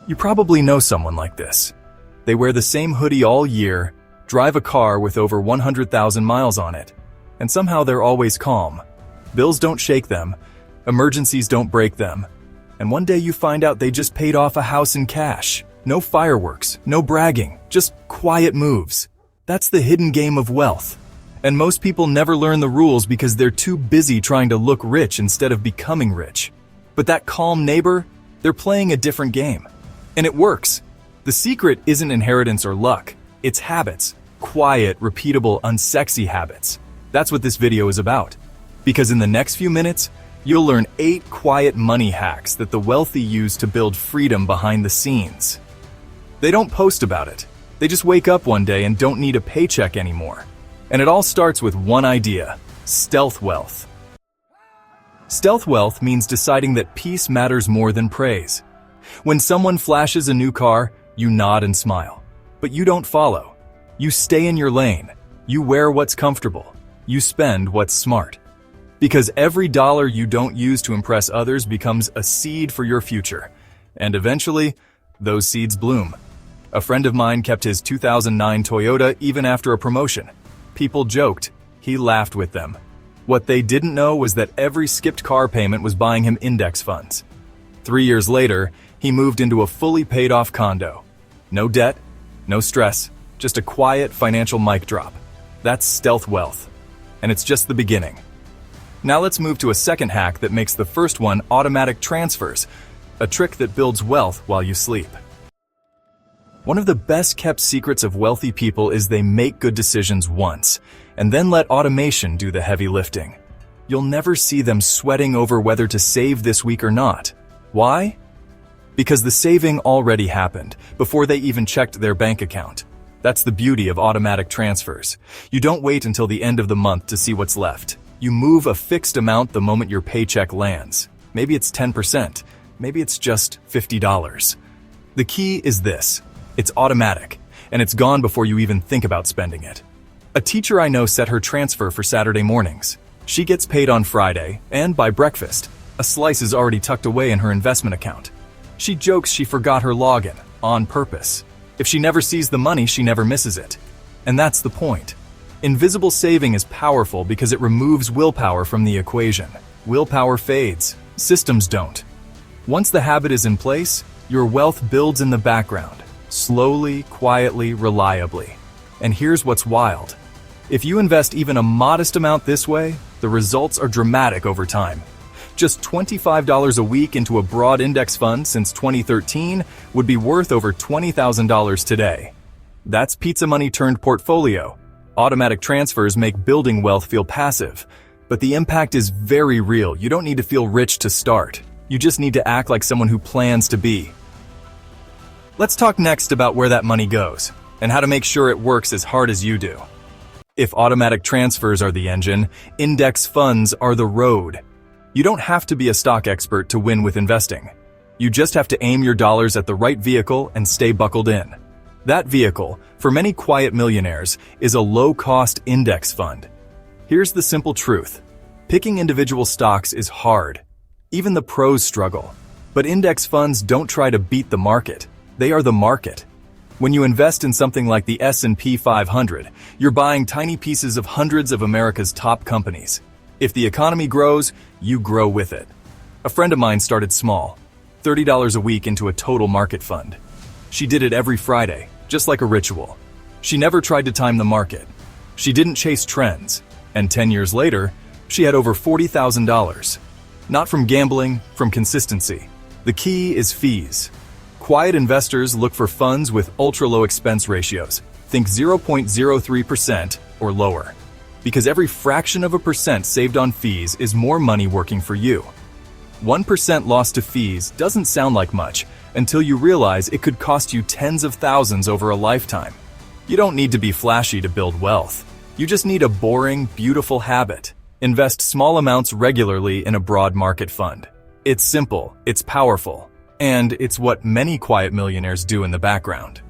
You probably know someone like this. They wear the same hoodie all year, drive a car with over 100,000 miles on it, and somehow they're always calm. Bills don't shake them, emergencies don't break them, and one day you find out they just paid off a house in cash. No fireworks, no bragging, just quiet moves. That's the hidden game of wealth. And most people never learn the rules because they're too busy trying to look rich instead of becoming rich. But that calm neighbor, they're playing a different game. And it works. The secret isn't inheritance or luck, it's habits. Quiet, repeatable, unsexy habits. That's what this video is about. Because in the next few minutes, you'll learn 8 quiet money hacks that the wealthy use to build freedom behind the scenes. They don't post about it. They just wake up one day and don't need a paycheck anymore. And it all starts with one idea: stealth wealth. Stealth wealth means deciding that peace matters more than praise. When someone flashes a new car, you nod and smile. But you don't follow. You stay in your lane. You wear what's comfortable. You spend what's smart. Because every dollar you don't use to impress others becomes a seed for your future. And eventually, those seeds bloom. A friend of mine kept his 2009 Toyota even after a promotion. People joked. He laughed with them. What they didn't know was that every skipped car payment was buying him index funds. 3 years later, he moved into a fully paid-off condo. No debt, no stress, just a quiet financial mic drop. That's stealth wealth. And it's just the beginning. Now let's move to a second hack that makes the first one automatic transfers, a trick that builds wealth while you sleep. One of the best-kept secrets of wealthy people is they make good decisions once, and then let automation do the heavy lifting. You'll never see them sweating over whether to save this week or not. Why? Because the saving already happened, before they even checked their bank account. That's the beauty of automatic transfers. You don't wait until the end of the month to see what's left. You move a fixed amount the moment your paycheck lands. Maybe it's 10%, maybe it's just $50. The key is this: it's automatic, and it's gone before you even think about spending it. A teacher I know set her transfer for Saturday mornings. She gets paid on Friday, and by breakfast, a slice is already tucked away in her investment account. She jokes she forgot her login, on purpose. If she never sees the money, she never misses it. And that's the point. Invisible saving is powerful because it removes willpower from the equation. Willpower fades, systems don't. Once the habit is in place, your wealth builds in the background, slowly, quietly, reliably. And here's what's wild. If you invest even a modest amount this way, the results are dramatic over time. Just $25 a week into a broad index fund since 2013 would be worth over $20,000 today. That's pizza money turned portfolio. Automatic transfers make building wealth feel passive, but the impact is very real. You don't need to feel rich to start. You just need to act like someone who plans to be. Let's talk next about where that money goes and how to make sure it works as hard as you do. If automatic transfers are the engine, index funds are the road. You don't have to be a stock expert to win with investing. You just have to aim your dollars at the right vehicle and stay buckled in. That vehicle, for many quiet millionaires, is a low-cost index fund. Here's the simple truth. Picking individual stocks is hard. Even the pros struggle. But index funds don't try to beat the market. They are the market. When you invest in something like the S&P 500, you're buying tiny pieces of hundreds of America's top companies. If the economy grows, you grow with it. A friend of mine started small, $30 a week into a total market fund. She did it every Friday, just like a ritual. She never tried to time the market. She didn't chase trends. And 10 years later, she had over $40,000. Not from gambling, from consistency. The key is fees. Quiet investors look for funds with ultra-low expense ratios. Think 0.03% or lower. Because every fraction of a percent saved on fees is more money working for you. 1% lost to fees doesn't sound like much until you realize it could cost you tens of thousands over a lifetime. You don't need to be flashy to build wealth. You just need a boring, beautiful habit. Invest small amounts regularly in a broad market fund. It's simple, it's powerful, and it's what many quiet millionaires do in the background.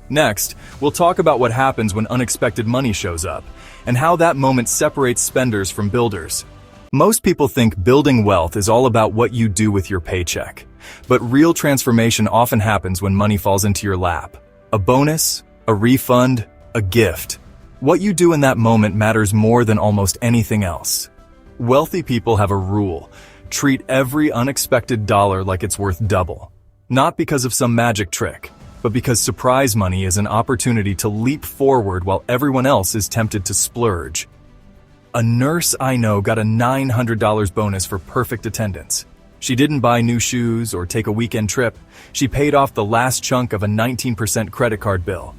Next, we'll talk about what happens when unexpected money shows up, and how that moment separates spenders from builders. Most people think building wealth is all about what you do with your paycheck. But real transformation often happens when money falls into your lap. A bonus, a refund, a gift. What you do in that moment matters more than almost anything else. Wealthy people have a rule: treat every unexpected dollar like it's worth double. Not because of some magic trick, but because surprise money is an opportunity to leap forward while everyone else is tempted to splurge. A nurse I know got a $900 bonus for perfect attendance. She didn't buy new shoes or take a weekend trip. She paid off the last chunk of a 19% credit card bill.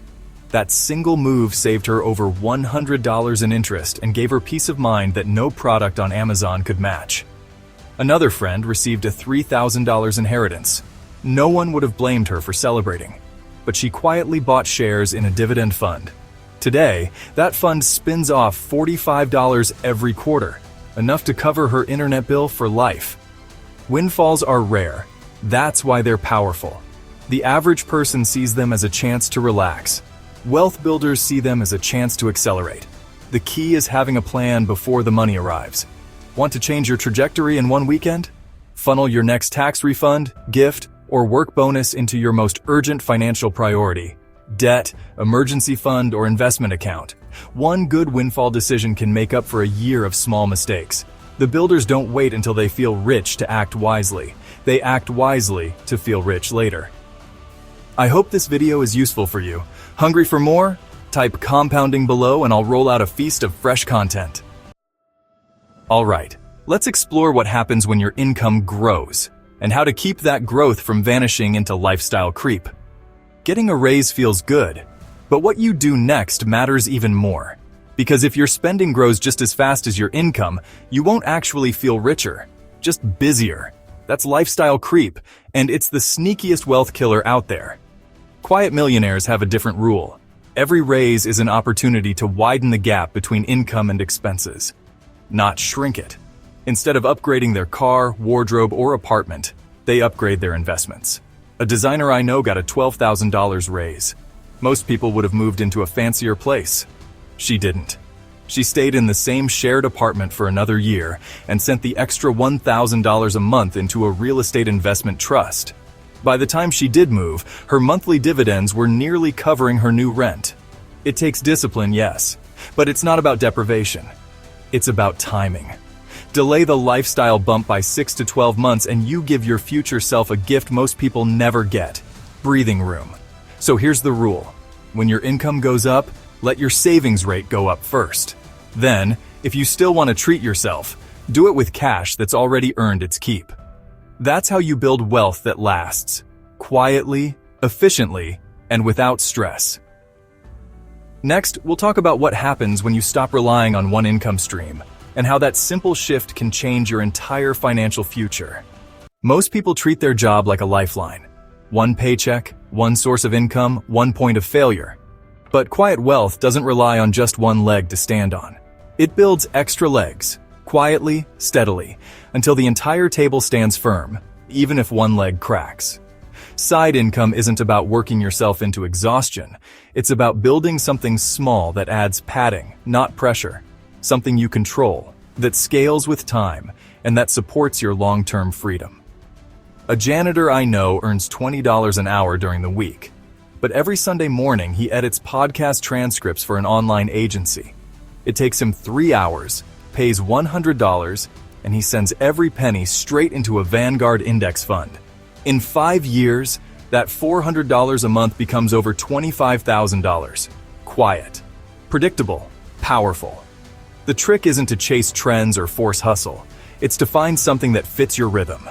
That single move saved her over $100 in interest and gave her peace of mind that no product on Amazon could match. Another friend received a $3,000 inheritance. No one would have blamed her for celebrating, but she quietly bought shares in a dividend fund. Today, that fund spins off $45 every quarter, enough to cover her internet bill for life. Windfalls are rare. That's why they're powerful. The average person sees them as a chance to relax. Wealth builders see them as a chance to accelerate. The key is having a plan before the money arrives. Want to change your trajectory in one weekend? Funnel your next tax refund, gift, or work bonus into your most urgent financial priority: debt, emergency fund, or investment account. One good windfall decision can make up for a year of small mistakes. The builders don't wait until they feel rich to act wisely. They act wisely to feel rich later. I hope this video is useful for you. Hungry for more? Type compounding below and I'll roll out a feast of fresh content. Alright, let's explore what happens when your income grows, and how to keep that growth from vanishing into lifestyle creep. Getting a raise feels good, but what you do next matters even more. Because if your spending grows just as fast as your income, you won't actually feel richer, just busier. That's lifestyle creep, and it's the sneakiest wealth killer out there. Quiet millionaires have a different rule. Every raise is an opportunity to widen the gap between income and expenses, not shrink it. Instead of upgrading their car, wardrobe, or apartment, they upgrade their investments. A designer I know got a $12,000 raise. Most people would have moved into a fancier place. She didn't. She stayed in the same shared apartment for another year and sent the extra $1,000 a month into a real estate investment trust. By the time she did move, her monthly dividends were nearly covering her new rent. It takes discipline, yes, but it's not about deprivation. It's about timing. Delay the lifestyle bump by 6 to 12 months and you give your future self a gift most people never get: breathing room. So here's the rule. When your income goes up, let your savings rate go up first. Then, if you still want to treat yourself, do it with cash that's already earned its keep. That's how you build wealth that lasts, quietly, efficiently, and without stress. Next, we'll talk about what happens when you stop relying on one income stream, and how that simple shift can change your entire financial future. Most people treat their job like a lifeline. One paycheck, one source of income, one point of failure. But quiet wealth doesn't rely on just one leg to stand on. It builds extra legs, quietly, steadily, until the entire table stands firm, even if one leg cracks. Side income isn't about working yourself into exhaustion. It's about building something small that adds padding, not pressure. Something you control, that scales with time, and that supports your long-term freedom. A janitor I know earns $20 an hour during the week, but every Sunday morning he edits podcast transcripts for an online agency. It takes him 3 hours, pays $100, and he sends every penny straight into a Vanguard index fund. In 5 years, that $400 a month becomes over $25,000. Quiet, predictable, powerful. The trick isn't to chase trends or force hustle. It's to find something that fits your rhythm.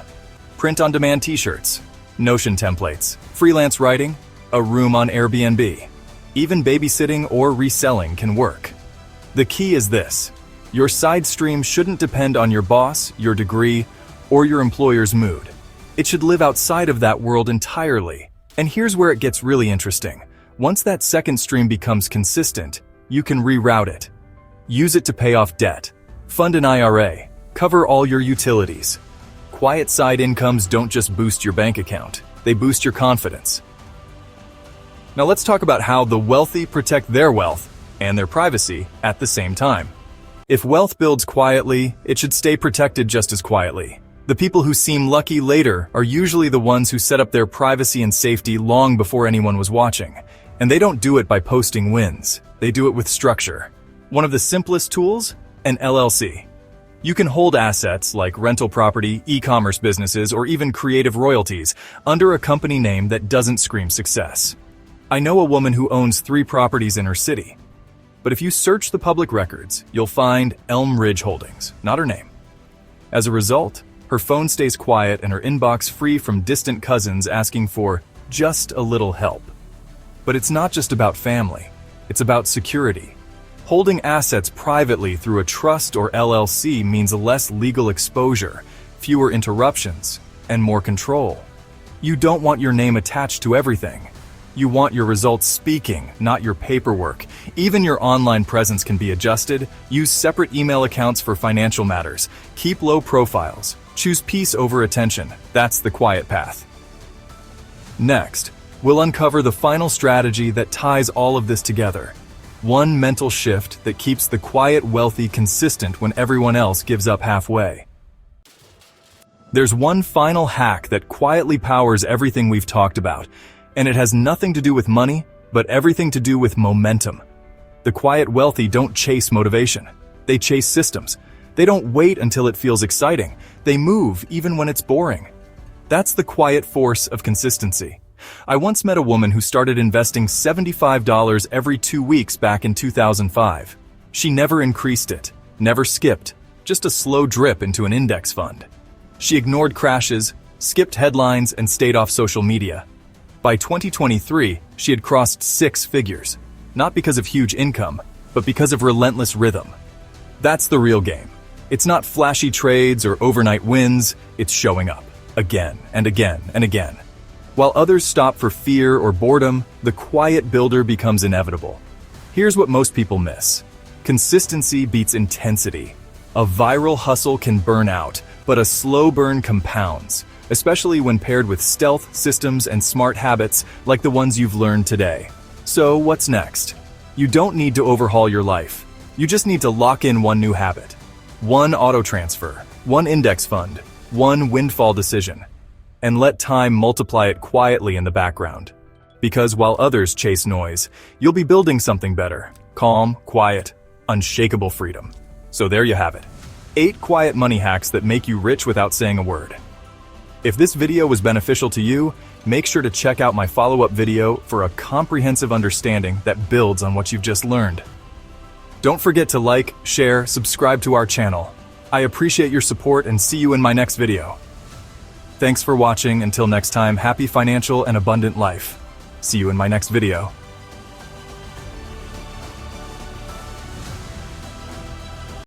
Print-on-demand t-shirts, Notion templates, freelance writing, a room on Airbnb. Even babysitting or reselling can work. The key is this: your side stream shouldn't depend on your boss, your degree, or your employer's mood. It should live outside of that world entirely. And here's where it gets really interesting. Once that second stream becomes consistent, you can reroute it. Use it to pay off debt, fund an IRA, cover all your utilities. Quiet side incomes don't just boost your bank account, they boost your confidence. Now let's talk about how the wealthy protect their wealth and their privacy at the same time. If wealth builds quietly, it should stay protected just as quietly. The people who seem lucky later are usually the ones who set up their privacy and safety long before anyone was watching. And they don't do it by posting wins. They do it with structure. One of the simplest tools? An LLC. You can hold assets like rental property, e-commerce businesses, or even creative royalties under a company name that doesn't scream success. I know a woman who owns 3 properties in her city. But if you search the public records, you'll find Elm Ridge Holdings, not her name. As a result, her phone stays quiet and her inbox free from distant cousins asking for just a little help. But it's not just about family, it's about security. Holding assets privately through a trust or LLC means less legal exposure, fewer interruptions, and more control. You don't want your name attached to everything. You want your results speaking, not your paperwork. Even your online presence can be adjusted. Use separate email accounts for financial matters. Keep low profiles. Choose peace over attention. That's the quiet path. Next, we'll uncover the final strategy that ties all of this together. One mental shift that keeps the quiet wealthy consistent when everyone else gives up halfway. There's one final hack that quietly powers everything we've talked about, and it has nothing to do with money, but everything to do with momentum. The quiet wealthy don't chase motivation. They chase systems. They don't wait until it feels exciting. They move even when it's boring. That's the quiet force of consistency. I once met a woman who started investing $75 every 2 weeks back in 2005. She never increased it, never skipped, just a slow drip into an index fund. She ignored crashes, skipped headlines, and stayed off social media. By 2023, she had crossed 6 figures, not because of huge income, but because of relentless rhythm. That's the real game. It's not flashy trades or overnight wins, it's showing up, again and again and again. While others stop for fear or boredom, the quiet builder becomes inevitable. Here's what most people miss. Consistency beats intensity. A viral hustle can burn out, but a slow burn compounds, especially when paired with stealth, systems, and smart habits like the ones you've learned today. So what's next? You don't need to overhaul your life. You just need to lock in one new habit. One auto transfer, one index fund, one windfall decision. And let time multiply it quietly in the background. Because while others chase noise, you'll be building something better. Calm, quiet, unshakable freedom. So there you have it. 8 quiet money hacks that make you rich without saying a word. If this video was beneficial to you, make sure to check out my follow-up video for a comprehensive understanding that builds on what you've just learned. Don't forget to like, share, subscribe to our channel. I appreciate your support and see you in my next video. Thanks for watching. Until next time, happy financial and abundant life. See you in my next video.